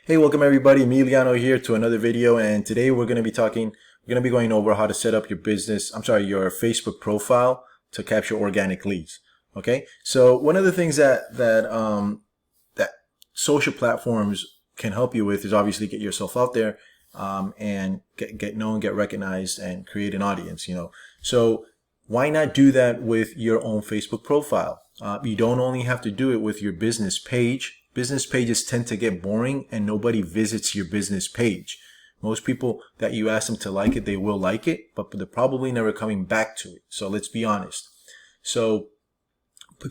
Hey, welcome everybody. Emiliano here to another video, and today we're going to be going over how to set up your your Facebook profile to capture organic leads. Okay, so one of the things that social platforms can help you with is obviously get yourself out there and get known, get recognized, and create an audience. So why not do that with your own Facebook profile? You don't only have to do it with your business page. Business pages tend to get boring and nobody visits your business page. Most people that you ask them to like it, they will like it, but they're probably never coming back to it. So let's be honest. So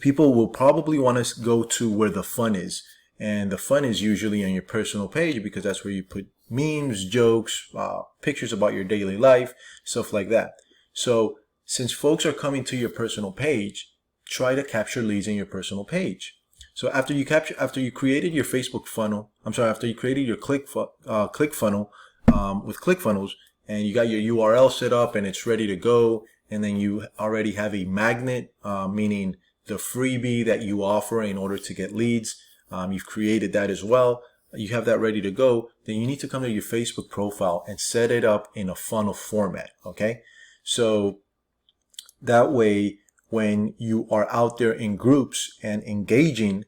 people will probably want to go to where the fun is. And the fun is usually on your personal page because that's where you put memes, jokes, pictures about your daily life, stuff like that. So since folks are coming to your personal page, try to capture leads in your personal page. So after you created your Facebook funnel, after you created your click funnel with ClickFunnels, and you got your URL set up and it's ready to go, and then you already have a magnet, meaning the freebie that you offer in order to get leads. You've created that as well. You have that ready to go. Then you need to come to your Facebook profile and set it up in a funnel format. Okay, so that way, when you are out there in groups and engaging,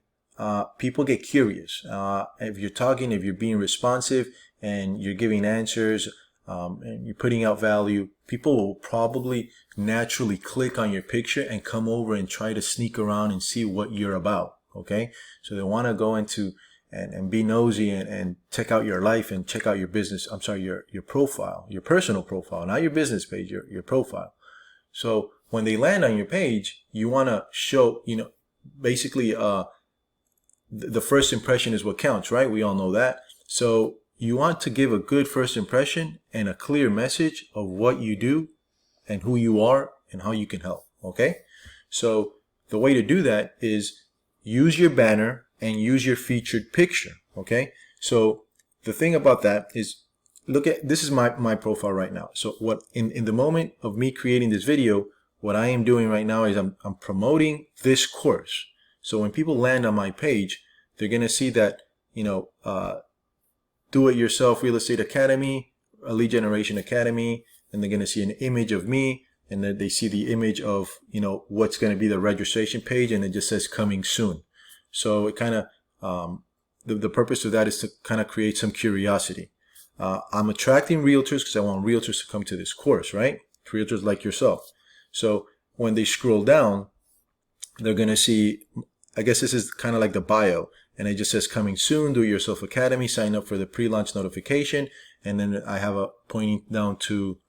people get curious. If you're being responsive and you're giving answers, and you're putting out value, people will probably naturally click on your picture and come over and try to sneak around and see what you're about. Okay, so they want to go into and be nosy and check out your life and check out your business. Your profile, your personal profile, not your business page, your profile. So when they land on your page, you want to show, basically, the first impression is what counts, right? We all know that. So you want to give a good first impression and a clear message of what you do and who you are and how you can help. Okay. So the way to do that is use your banner and use your featured picture. Okay. So the thing about that is, this is my profile right now. So what in the moment of me creating this video, what I am doing right now is I'm promoting this course. So when people land on my page, they're going to see that, Do-It-Yourself Real Estate Academy, a lead generation academy, and they're going to see an image of me, and then they see the image of, what's going to be the registration page, and it just says coming soon. So it kind of, the purpose of that is to kind of create some curiosity. I'm attracting realtors because I want realtors to come to this course, right? Realtors like yourself. So when they scroll down, they're going to see, I guess this is kind of like the bio, and it just says coming soon, Do-It-Yourself Academy, sign up for the pre-launch notification. And then I have a pointing down to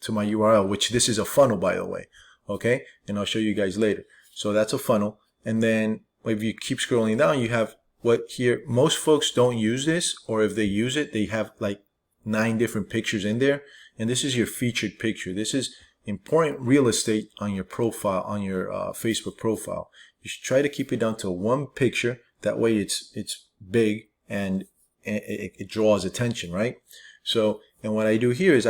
my URL, which this is a funnel, by the way. Okay. And I'll show you guys later. So that's a funnel. And then if you keep scrolling down, you have what here. Most folks don't use this, or if they use it, they have like 9 different pictures in there. And this is your featured picture. This is important real estate on your profile, on your Facebook profile. You should try to keep it down to one picture. That way it's big and it draws attention, right? So, and what I do here is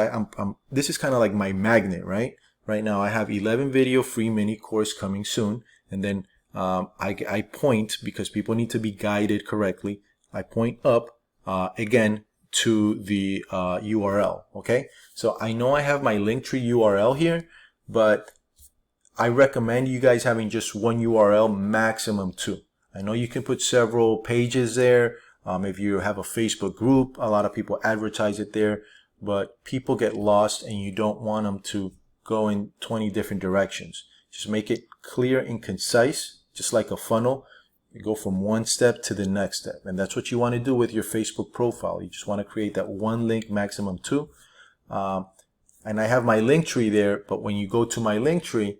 this is kind of like my magnet, right? Right now I have 11 video free mini course coming soon. And then I point, because people need to be guided correctly. I point up again to the URL. Okay, so I know I have my Linktree URL here, but I recommend you guys having just one URL, maximum 2. I know you can put several pages there. If you have a Facebook group, a lot of people advertise it there, but people get lost and you don't want them to go in 20 different directions. Just make it clear and concise, just like a funnel. You go from one step to the next step. And that's what you want to do with your Facebook profile. You just want to create that one link, maximum 2. And I have my Linktree there, but when you go to my Linktree,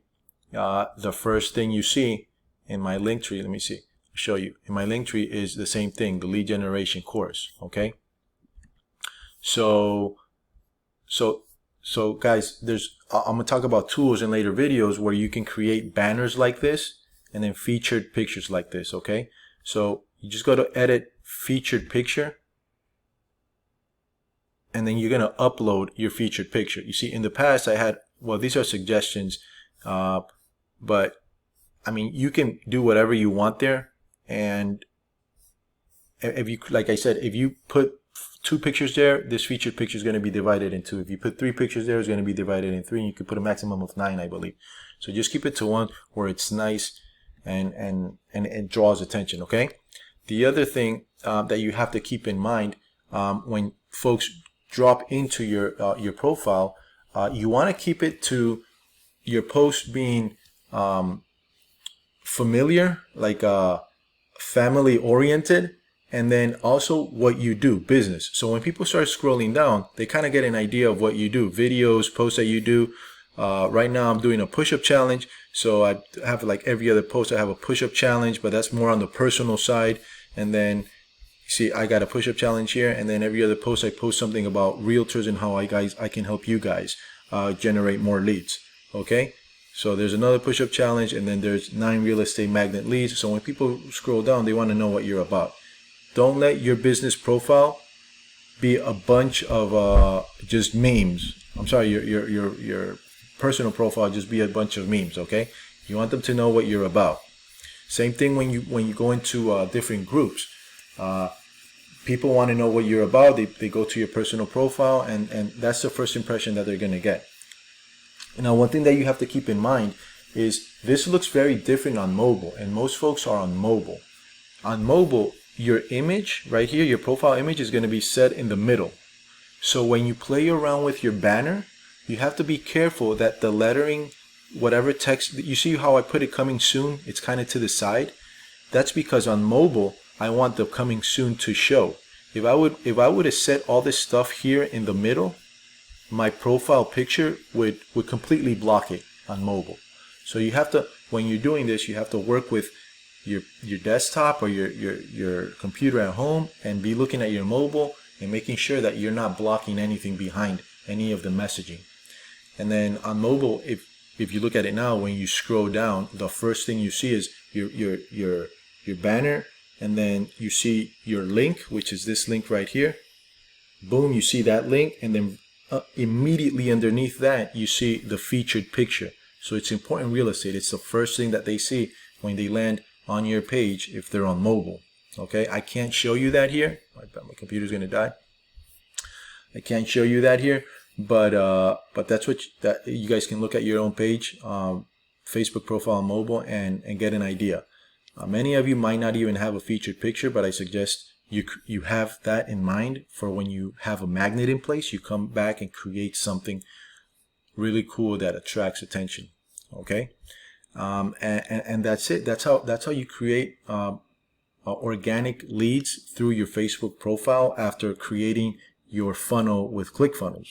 the first thing you see in my Linktree, let me see, I'll show you. In my Linktree is the same thing, the lead generation course. Okay. So guys, I'm going to talk about tools in later videos where you can create banners like this and then featured pictures like this. Okay. So you just go to edit featured picture, and then you're going to upload your featured picture. You see, in the past I had, well, these are suggestions, but I mean, you can do whatever you want there, and if you, like I said, if you put 2 pictures there, this featured picture is going to be divided in 2. If you put 3 pictures there, it's going to be divided in 3. And you can put a maximum of 9, I believe. So just keep it to 1 where it's nice and it draws attention. Okay. The other thing that you have to keep in mind when folks drop into your profile, you want to keep it to your post being familiar, like family oriented, and then also what you do, business. So when people start scrolling down, they kind of get an idea of what you do, videos, posts that you do. Right now I'm doing a push-up challenge, so I have, like every other post, I have a push-up challenge, but that's more on the personal side. And then see, I got a push-up challenge here, and then every other post I post something about realtors and how I can help you guys generate more leads. Okay, so there's another push-up challenge, and then there's 9 real estate magnet leads. So when people scroll down, they want to know what you're about. Don't let your business profile be a bunch of just memes. I'm sorry, your personal profile just be a bunch of memes. Okay, you want them to know what you're about. Same thing when you go into different groups. People want to know what you're about. They go to your personal profile, and that's the first impression that they're going to get. Now, one thing that you have to keep in mind is this looks very different on mobile, and most folks are on mobile. On mobile, your image right here, your profile image, is going to be set in the middle. So when you play around with your banner, you have to be careful that the lettering, whatever text, you see how I put it coming soon, it's kind of to the side. That's because on mobile, I want the coming soon to show. If I would have set all this stuff here in the middle, my profile picture would completely block it on mobile. So you have to, when you're doing this, you have to work with your desktop or your computer at home, and be looking at your mobile and making sure that you're not blocking anything behind any of the messaging. And then on mobile, if you look at it now, when you scroll down, the first thing you see is your banner, and then you see your link, which is this link right here. Boom, you see that link, and then immediately underneath that you see the featured picture. So it's important real estate. It's the first thing that they see when they land on your page if they're on mobile. Okay, I can't show you that here. I bet my computer's gonna die. I can't show you that here, but that's what you guys can look at your own page, Facebook profile on mobile, and get an idea. Many of you might not even have a featured picture, but I suggest you have that in mind for when you have a magnet in place. You come back and create something really cool that attracts attention. Okay, and that's it. That's how you create organic leads through your Facebook profile after creating your funnel with ClickFunnels.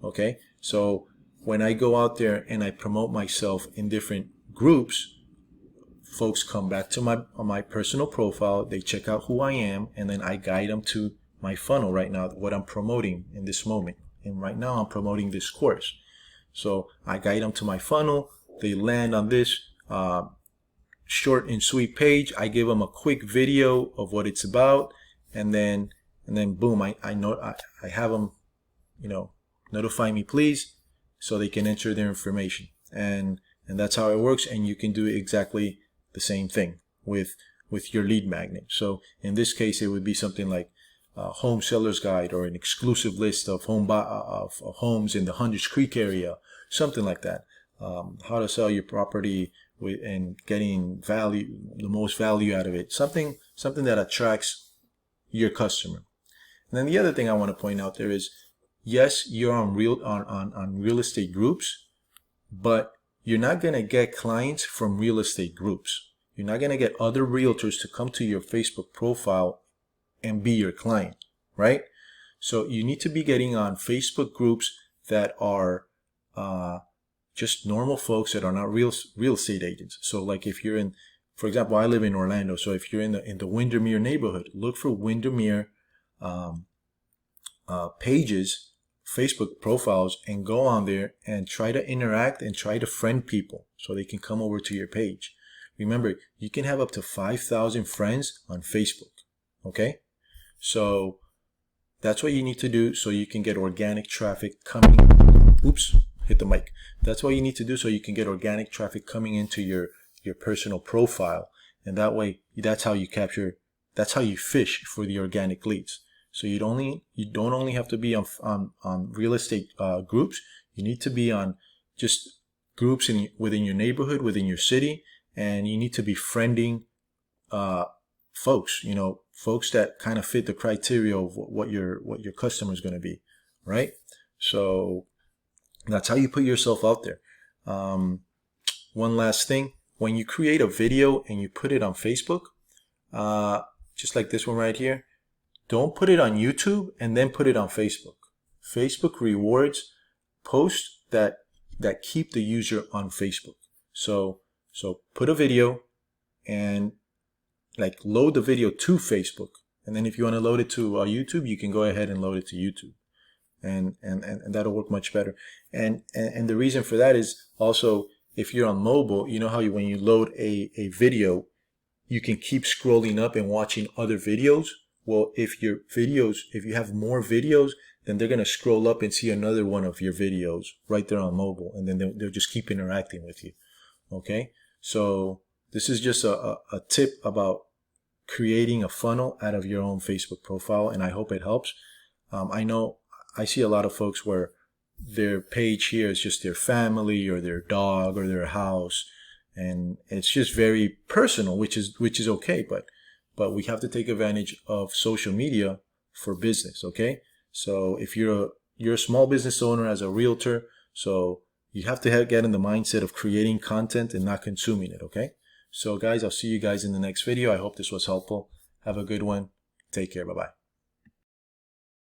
Okay, so when I go out there and I promote myself in different groups, folks come back to my personal profile, they check out who I am, and then I guide them to my funnel right now, what I'm promoting in this moment. And right now I'm promoting this course. So I guide them to my funnel, they land on this short and sweet page. I give them a quick video of what it's about, and then boom, I have them, notify me please, so they can enter their information. And that's how it works. And you can do exactly the same thing with your lead magnet. So in this case, it would be something like home seller's guide, or an exclusive list of homes in the Hunters Creek area, something like that. How to sell your property and getting the most value out of it. Something that attracts your customer. And then the other thing I want to point out there is, yes, you're on real estate groups, but you're not going to get clients from real estate groups. You're not going to get other realtors to come to your Facebook profile and be your client, right? So you need to be getting on Facebook groups that are just normal folks that are not real estate agents. So like if you're in, for example, I live in Orlando. So if you're in the Windermere neighborhood, look for Windermere pages, Facebook profiles, and go on there and try to interact and try to friend people so they can come over to your page. Remember, you can have up to 5,000 friends on Facebook. Okay, so that's what you need to do so you can get organic traffic coming. Oops, hit the mic. That's what you need to do so you can get organic traffic coming into your personal profile, and that way, that's how you capture that's how you fish for the organic leads. So you don't only have to be on real estate groups. You need to be on just groups within your neighborhood, within your city, and you need to be friending folks, folks that kind of fit the criteria of what your customer is going to be, right? So that's how you put yourself out there. One last thing, when you create a video and you put it on Facebook, just like this one right here, don't put it on YouTube and then put it on Facebook. Facebook rewards posts that keep the user on Facebook. So put a video and like load the video to Facebook, and then if you want to load it to YouTube, you can go ahead and load it to YouTube, and that'll work much better. And the reason for that is also, if you're on mobile, you know how when you load a video, you can keep scrolling up and watching other videos. Well, if you have more videos, then they're going to scroll up and see another one of your videos right there on mobile, and then they'll just keep interacting with you. Okay, so this is just a tip about creating a funnel out of your own Facebook profile, and I hope it helps. I know I see a lot of folks where their page here is just their family or their dog or their house, and it's just very personal, which is okay, but we have to take advantage of social media for business. Okay, so if you're a small business owner as a realtor, so you have to get in the mindset of creating content and not consuming it. Okay, so guys, I'll see you guys in the next video. I hope this was helpful. Have a good one. Take care. Bye-bye.